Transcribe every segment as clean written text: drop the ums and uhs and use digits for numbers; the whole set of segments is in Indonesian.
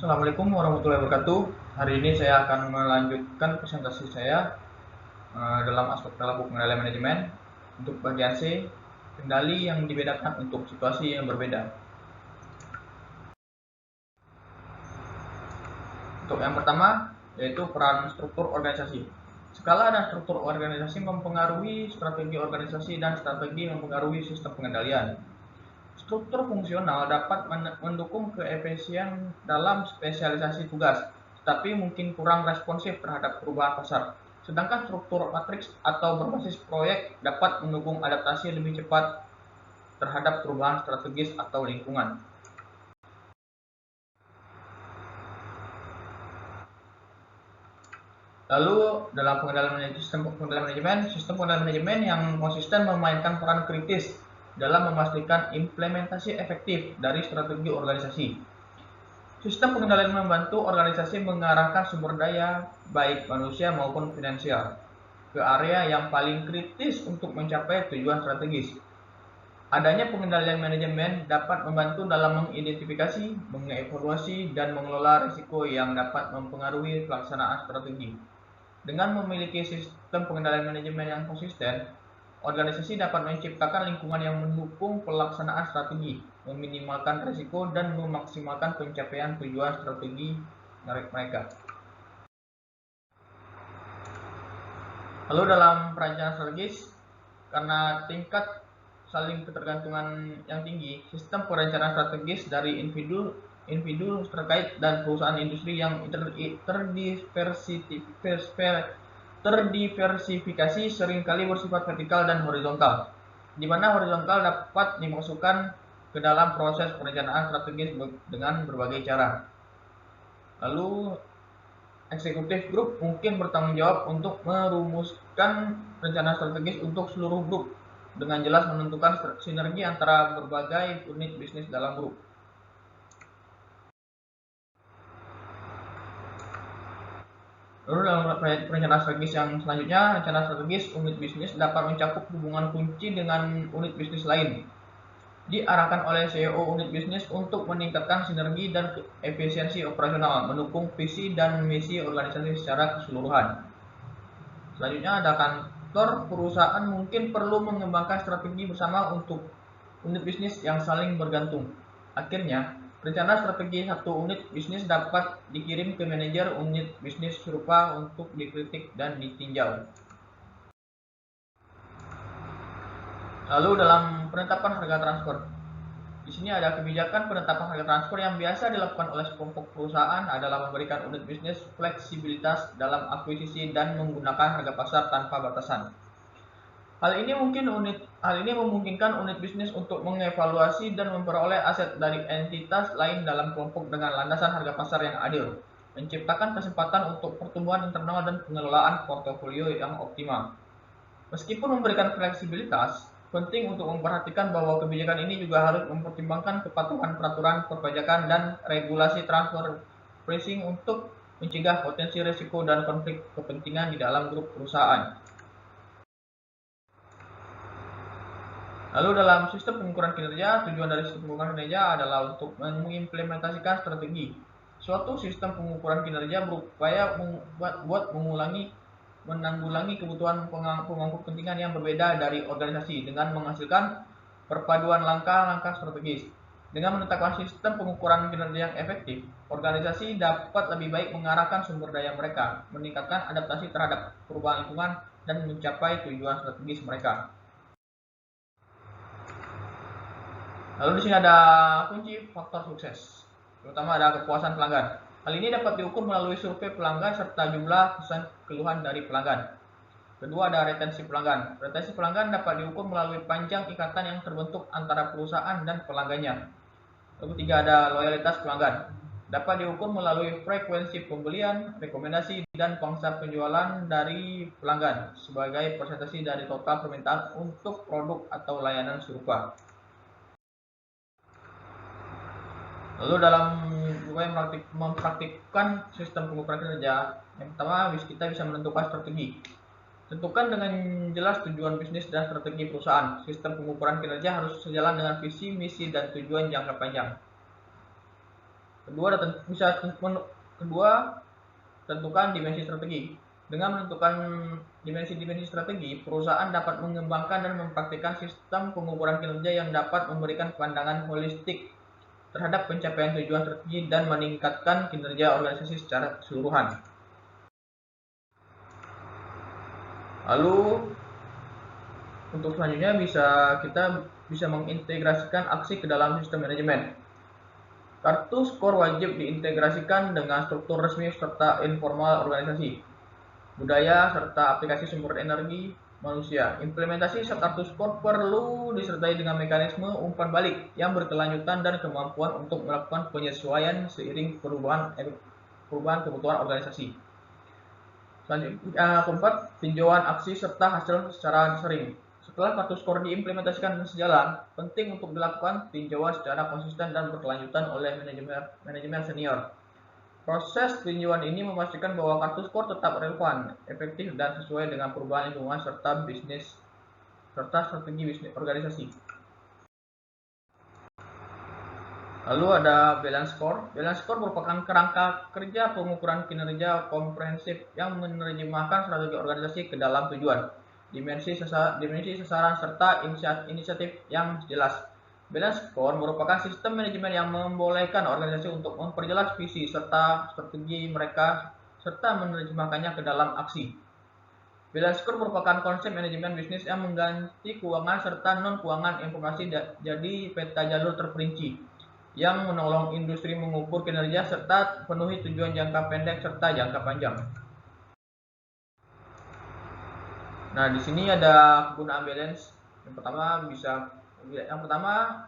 Assalamualaikum warahmatullahi wabarakatuh. Hari ini saya akan melanjutkan presentasi saya dalam aspek perilaku pengendalian manajemen untuk bagian C, kendali yang dibedakan untuk situasi yang berbeda. Untuk yang pertama, yaitu peran struktur organisasi. Skala dan struktur organisasi mempengaruhi strategi organisasi dan strategi mempengaruhi sistem pengendalian. Struktur fungsional dapat mendukung keefisien dalam spesialisasi tugas, tetapi mungkin kurang responsif terhadap perubahan pasar. Sedangkan struktur matriks atau berbasis proyek dapat mendukung adaptasi lebih cepat terhadap perubahan strategis atau lingkungan. Lalu dalam sistem pengendalian manajemen yang konsisten memainkan peran kritis dalam memastikan implementasi efektif dari strategi organisasi. Sistem pengendalian membantu organisasi mengarahkan sumber daya, baik manusia maupun finansial, ke area yang paling kritis untuk mencapai tujuan strategis. Adanya pengendalian manajemen dapat membantu dalam mengidentifikasi, mengevaluasi, dan mengelola risiko yang dapat mempengaruhi pelaksanaan strategi. Dengan memiliki sistem pengendalian manajemen yang konsisten, organisasi dapat menciptakan lingkungan yang mendukung pelaksanaan strategi, meminimalkan risiko, dan memaksimalkan pencapaian tujuan strategi mereka. Lalu dalam perencanaan strategis, karena tingkat saling ketergantungan yang tinggi, sistem perencanaan strategis dari individu terkait dan perusahaan industri yang terdiversifikasi seringkali bersifat vertikal dan horizontal, di mana horizontal dapat dimasukkan ke dalam proses perencanaan strategis dengan berbagai cara. Lalu eksekutif grup mungkin bertanggung jawab untuk merumuskan rencana strategis untuk seluruh grup dengan jelas menentukan sinergi antara berbagai unit bisnis dalam grup. Lalu dalam perencanaan strategis yang selanjutnya, rencana strategis unit bisnis dapat mencakup hubungan kunci dengan unit bisnis lain. Diarahkan oleh CEO unit bisnis untuk meningkatkan sinergi dan efisiensi operasional, mendukung visi dan misi organisasi secara keseluruhan. Selanjutnya ada kantor perusahaan mungkin perlu mengembangkan strategi bersama untuk unit bisnis yang saling bergantung. Akhirnya, rencana strategi satu unit bisnis dapat dikirim ke manajer unit bisnis serupa untuk dikritik dan ditinjau. Lalu dalam penetapan harga transfer, di sini ada kebijakan penetapan harga transfer yang biasa dilakukan oleh sekelompok perusahaan adalah memberikan unit bisnis fleksibilitas dalam akuisisi dan menggunakan harga pasar tanpa batasan. Hal ini memungkinkan unit bisnis untuk mengevaluasi dan memperoleh aset dari entitas lain dalam kelompok dengan landasan harga pasar yang adil, menciptakan kesempatan untuk pertumbuhan internal dan pengelolaan portofolio yang optimal. Meskipun memberikan fleksibilitas, penting untuk memperhatikan bahwa kebijakan ini juga harus mempertimbangkan kepatuhan peraturan perpajakan dan regulasi transfer pricing untuk mencegah potensi risiko dan konflik kepentingan di dalam grup perusahaan. Lalu dalam sistem pengukuran kinerja, tujuan dari sistem pengukuran kinerja adalah untuk mengimplementasikan strategi. Suatu sistem pengukuran kinerja berupaya menanggulangi kebutuhan pemangku kepentingan yang berbeda dari organisasi dengan menghasilkan perpaduan langkah-langkah strategis. Dengan menetapkan sistem pengukuran kinerja yang efektif, organisasi dapat lebih baik mengarahkan sumber daya mereka, meningkatkan adaptasi terhadap perubahan lingkungan, dan mencapai tujuan strategis mereka. Lalu di sini ada kunci faktor sukses, terutama ada kepuasan pelanggan. Hal ini dapat diukur melalui survei pelanggan serta jumlah keluhan dari pelanggan. Kedua ada retensi pelanggan. Retensi pelanggan dapat diukur melalui panjang ikatan yang terbentuk antara perusahaan dan pelanggannya. Lalu tiga ada loyalitas pelanggan. Dapat diukur melalui frekuensi pembelian, rekomendasi, dan pangsa penjualan dari pelanggan sebagai persentase dari total permintaan untuk produk atau layanan serupa. Lalu dalam mempraktikkan sistem pengukuran kinerja, yang pertama kita bisa menentukan strategi. Tentukan dengan jelas tujuan bisnis dan strategi perusahaan. Sistem pengukuran kinerja harus sejalan dengan visi, misi, dan tujuan jangka panjang. Kedua, tentukan dimensi strategi. Dengan menentukan dimensi-dimensi strategi, perusahaan dapat mengembangkan dan mempraktikkan sistem pengukuran kinerja yang dapat memberikan pandangan holistik terhadap pencapaian tujuan strategi dan meningkatkan kinerja organisasi secara keseluruhan. Lalu untuk selanjutnya kita bisa mengintegrasikan aksi ke dalam sistem manajemen. Kartu skor wajib diintegrasikan dengan struktur resmi serta informal organisasi, budaya, serta aplikasi sumber energi manusia. Implementasi kartu skor perlu disertai dengan mekanisme umpan balik yang berkelanjutan dan kemampuan untuk melakukan penyesuaian seiring perubahan kebutuhan organisasi. Selanjutnya, keempat, tinjauan aksi serta hasil secara sering. Setelah kartu skor diimplementasikan dan sejalan, penting untuk dilakukan tinjauan secara konsisten dan berkelanjutan oleh manajemen senior. Proses tinjauan ini memastikan bahwa kartu skor tetap relevan, efektif, dan sesuai dengan perubahan lingkungan serta strategi bisnis organisasi. Lalu ada balance score. Balance score merupakan kerangka kerja pengukuran kinerja komprehensif yang menerjemahkan strategi organisasi ke dalam tujuan, dimensi sasaran, serta inisiatif yang jelas. Balance score merupakan sistem manajemen yang membolehkan organisasi untuk memperjelas visi serta strategi mereka serta menerjemahkannya ke dalam aksi. Balance score merupakan konsep manajemen bisnis yang mengganti keuangan serta non-keuangan informasi jadi peta jalur terperinci yang menolong industri mengukur kinerja serta penuhi tujuan jangka pendek serta jangka panjang. Nah, di sini ada kegunaan balance. Yang pertama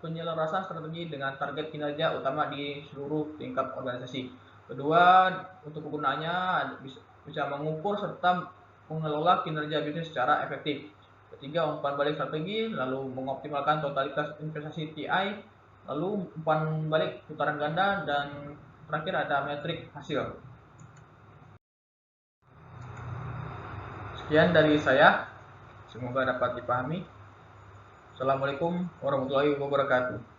penyelarasan strategi dengan target kinerja utama di seluruh tingkat organisasi. Kedua, untuk kegunaannya bisa mengukur serta mengelola kinerja bisnis secara efektif. Ketiga, umpan balik strategi, lalu mengoptimalkan totalitas investasi TI, lalu umpan balik putaran ganda, dan terakhir ada metrik hasil. Sekian dari saya, semoga dapat dipahami. Assalamualaikum warahmatullahi wabarakatuh.